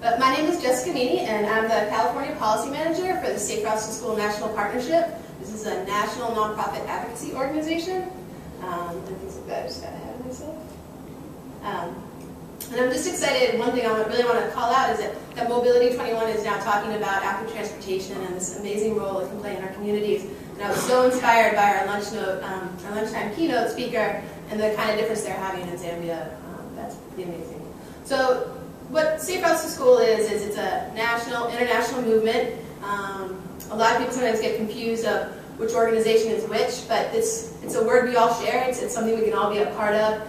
But my name is Jessica Meany, and I'm the California Policy Manager for the Safe Routes to School National Partnership. This is a national nonprofit advocacy organization. And things like that, I just got ahead of myself. And I'm just excited, one thing I really want to call out is that Mobility 21 is now talking about active transportation and this amazing role it can play in our communities. And I was so inspired by our lunchtime keynote speaker and the kind of difference they're having in Zambia. That's pretty amazing. So what Safe Routes to School is it's a international movement. A lot of people sometimes get confused of which organization is which, but it's a word we all share. It's something we can all be a part of.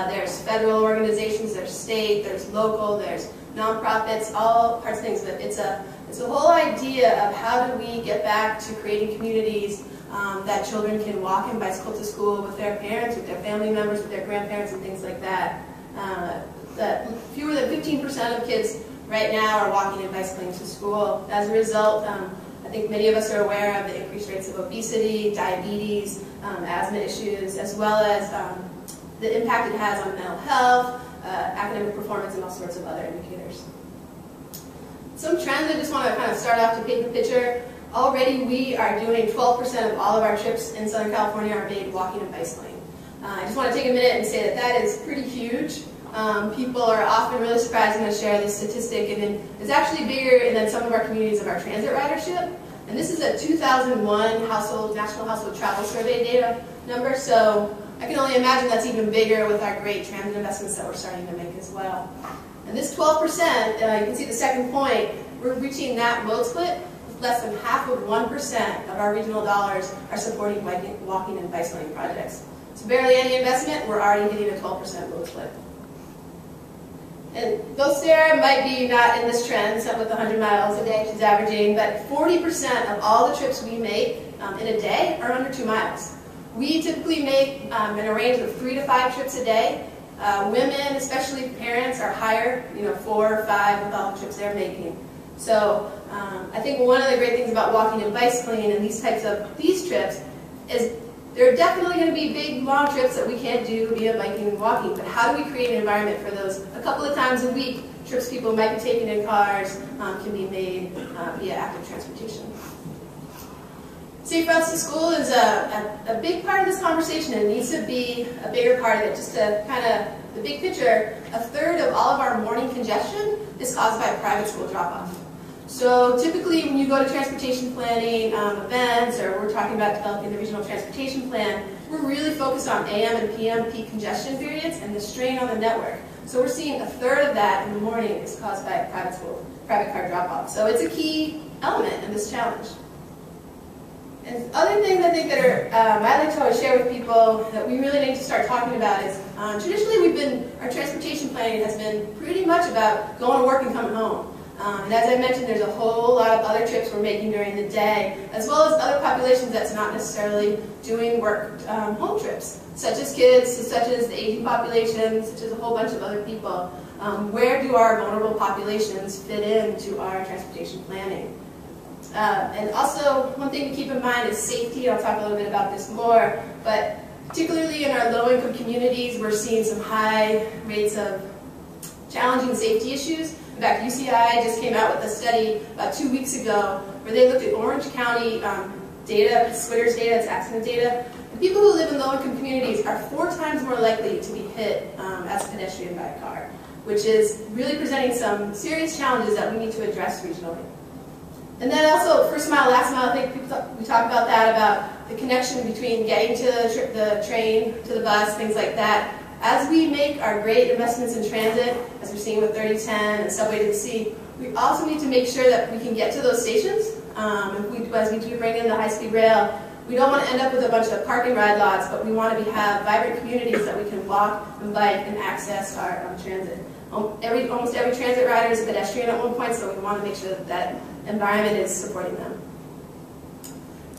There's federal organizations, there's state, there's local, there's nonprofits, all parts of things. But it's a whole idea of how do we get back to creating communities that children can walk and bicycle to school with their parents, with their family members, with their grandparents, and things like that. That fewer than 15% of kids right now are walking and bicycling to school. As a result, I think many of us are aware of the increased rates of obesity, diabetes, asthma issues, as well as the impact it has on mental health, academic performance, and all sorts of other indicators. Some trends I just want to kind of start off to paint the picture. Already we are doing 12% of all of our trips in Southern California are made walking and bicycling. I just want to take a minute and say that is pretty huge. People are often really surprised when I share this statistic, and it's actually bigger than some of our communities of our transit ridership. And this is a 2001 National Household Travel Survey data number, so I can only imagine that's even bigger with our great transit investments that we're starting to make as well. And this 12%, you can see the second point, we're reaching that mode split with less than half of 1% of our regional dollars are supporting walking and bicycling projects. So barely any investment, we're already hitting a 12% mode split. And Gosera might be not in this trend, so with 100 miles a day she's averaging, but 40% of all the trips we make in a day are under 2 miles. We typically make in a range of 3 to 5 trips a day. Women, especially parents, are higher, 4 or 5 with all the trips they're making. So I think one of the great things about walking and bicycling and these trips is there are definitely going to be big, long trips that we can't do via biking and walking, but how do we create an environment for those a couple of times a week? Trips people might be taking in cars can be made via active transportation. Safe Routes to School is a big part of this conversation and needs to be a bigger part of it. Just to kind of, the big picture, a third of all of our morning congestion is caused by a private school drop-off. So typically when you go to transportation planning events, or we're talking about developing the regional transportation plan, we're really focused on AM and PM peak congestion periods and the strain on the network. So we're seeing a third of that in the morning is caused by a private car drop-off. So it's a key element in this challenge. And other things I think that I like to always share with people that we really need to start talking about is traditionally our transportation planning has been pretty much about going to work and coming home. And as I mentioned, there's a whole lot of other trips we're making during the day, as well as other populations that's not necessarily doing work home trips, such as kids, such as the aging population, such as a whole bunch of other people. Where do our vulnerable populations fit into our transportation planning? And also, one thing to keep in mind is safety. I'll talk a little bit about this more, but particularly in our low-income communities, we're seeing some high rates of challenging safety issues. In fact, UCI just came out with a study about 2 weeks ago where they looked at Orange County data, SWITR's data, it's accident data. The people who live in low-income communities are 4 times more likely to be hit as a pedestrian by a car, which is really presenting some serious challenges that we need to address regionally. And then also, first mile, last mile, I think we talk about that, about the connection between getting to the train, to the bus, things like that. As we make our great investments in transit, as we're seeing with 3010 and Subway to the Sea, we also need to make sure that we can get to those stations. As we do bring in the high-speed rail, we don't want to end up with a bunch of parking ride lots, but we want to have vibrant communities that we can walk and bike and access our transit. Almost every transit rider is a pedestrian at one point, so we want to make sure that that environment is supporting them.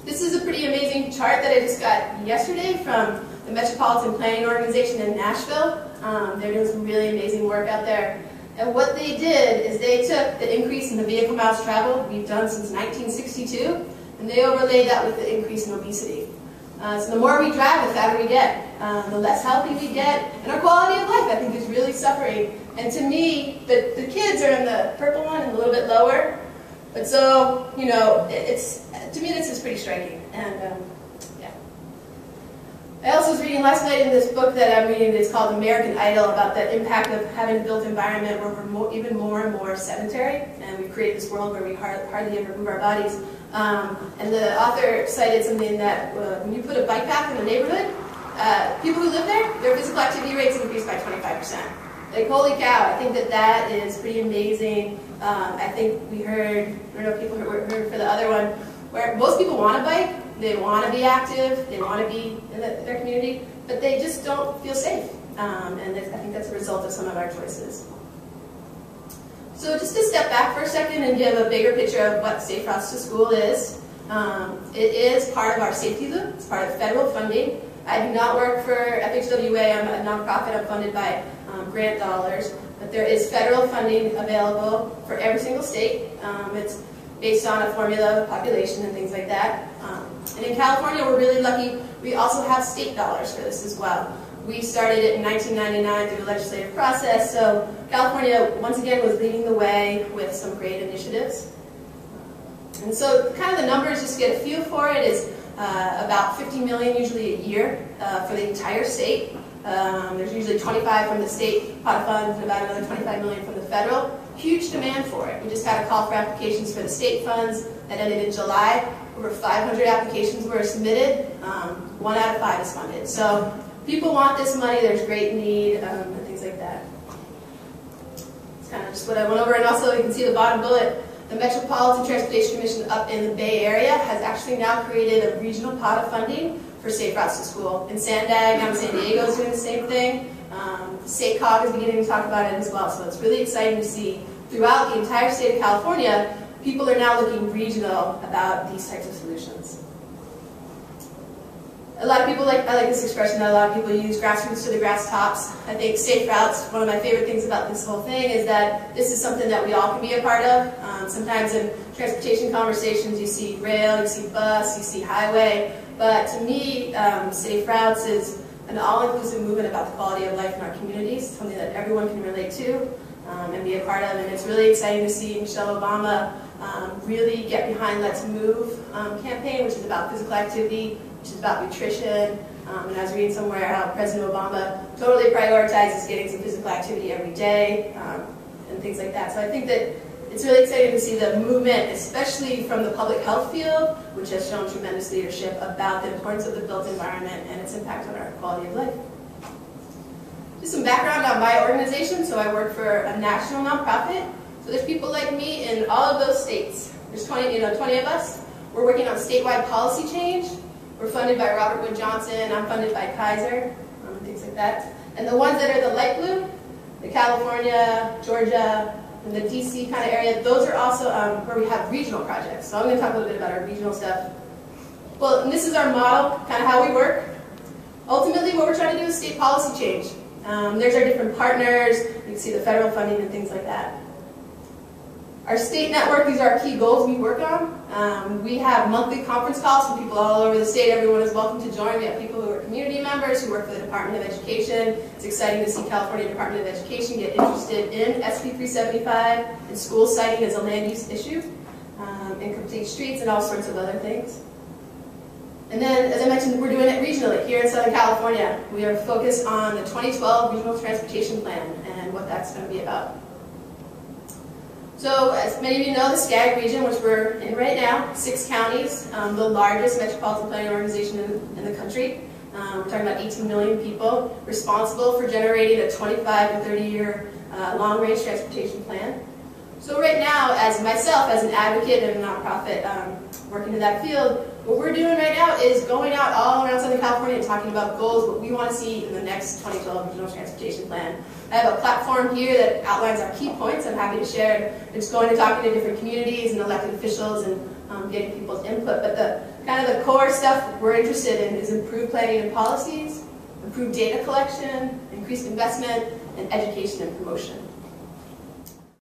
This is a pretty amazing chart that I just got yesterday from the Metropolitan Planning Organization in Nashville. They're doing some really amazing work out there. And what they did is they took the increase in the vehicle miles traveled we've done since 1962, and they overlaid that with the increase in obesity. So the more we drive, the fatter we get, the less healthy we get, and our quality of life, I think, is really suffering. And to me, the kids are in the purple one and a little bit lower. But so, you know, to me this is pretty striking. And yeah. I also was reading last night in this book that I'm reading, it's called American Idol, about the impact of having a built environment where we're even more and more sedentary, and we've created this world where we hardly ever move our bodies. And the author cited something that when you put a bike path in a neighborhood, people who live there, their physical activity rates increase by 25%. Like, holy cow, I think that is pretty amazing. I think we heard, I don't know if people heard for the other one, where most people want to bike, they want to be active, they want to be in their community, but they just don't feel safe. And I think that's a result of some of our choices. So just to step back for a second and give a bigger picture of what Safe Routes to School is. It is part of our safety loop. It's part of federal funding. I do not work for FHWA. I'm a nonprofit. I'm funded by grant dollars. But there is federal funding available for every single state. It's based on a formula of population and things like that. And in California, we're really lucky. We also have state dollars for this as well. We started it in 1999 through a legislative process, so California, once again, was leading the way with some great initiatives. And so kind of the numbers, just to get a feel for it, is about 50 million usually a year for the entire state. There's usually 25 from the state pot of funds and about another 25 million from the federal. Huge demand for it. We just had a call for applications for the state funds that ended in July. Over 500 applications were submitted. 1 out of 5 is funded. So people want this money, there's great need, and things like that. It's kind of just what I went over. And also, you can see the bottom bullet. The Metropolitan Transportation Commission up in the Bay Area has actually now created a regional pot of funding for Safe Routes to School. And Sandag out in San Diego is doing the same thing. SACOG is beginning to talk about it as well. So it's really exciting to see throughout the entire state of California, people are now looking regional about these types of solutions. A lot of people I like this expression that a lot of people use, grassroots to the grass tops. I think Safe Routes, one of my favorite things about this whole thing is that this is something that we all can be a part of. Sometimes in transportation conversations you see rail, you see bus, you see highway, but to me, Safe Routes is an all-inclusive movement about the quality of life in our communities, something that everyone can relate to and be a part of. And it's really exciting to see Michelle Obama really get behind Let's Move campaign, which is about physical activity, which is about nutrition. And I was reading somewhere how President Obama totally prioritizes getting some physical activity every day and things like that. So I think that it's really exciting to see the movement, especially from the public health field, which has shown tremendous leadership about the importance of the built environment and its impact on our quality of life. Just some background on my organization. So I work for a national nonprofit. So there's people like me in all of those states. There's 20 of us. We're working on statewide policy change. We're funded by Robert Wood Johnson. I'm funded by Kaiser, things like that. And the ones that are the light blue, the California, Georgia, and the DC kind of area, those are also where we have regional projects. So I'm going to talk a little bit about our regional stuff. Well, and this is our model, kind of how we work. Ultimately, what we're trying to do is state policy change. There's our different partners. You can see the federal funding and things like that. Our state network, these are our key goals we work on. We have monthly conference calls from people all over the state. Everyone is welcome to join. We have people who are community members who work for the Department of Education. It's exciting to see California Department of Education get interested in SB 375 and school siting as a land use issue, and complete streets and all sorts of other things. And then, as I mentioned, we're doing it regionally here in Southern California. We are focused on the 2012 Regional Transportation Plan and what that's going to be about. So, as many of you know, the SCAG region, which we're in right now, 6 counties, the largest metropolitan planning organization in the country. We're talking about 18 million people, responsible for generating a 25 to 30-year long-range transportation plan. So right now, as myself, as an advocate and a nonprofit working in that field, what we're doing right now is going out all around Southern California and talking about goals, what we want to see in the next 2012 Regional Transportation Plan. I have a platform here that outlines our key points. I'm happy to share. It's going to talking to different communities and elected officials and getting people's input. But the kind of the core stuff we're interested in is improved planning and policies, improved data collection, increased investment, and education and promotion.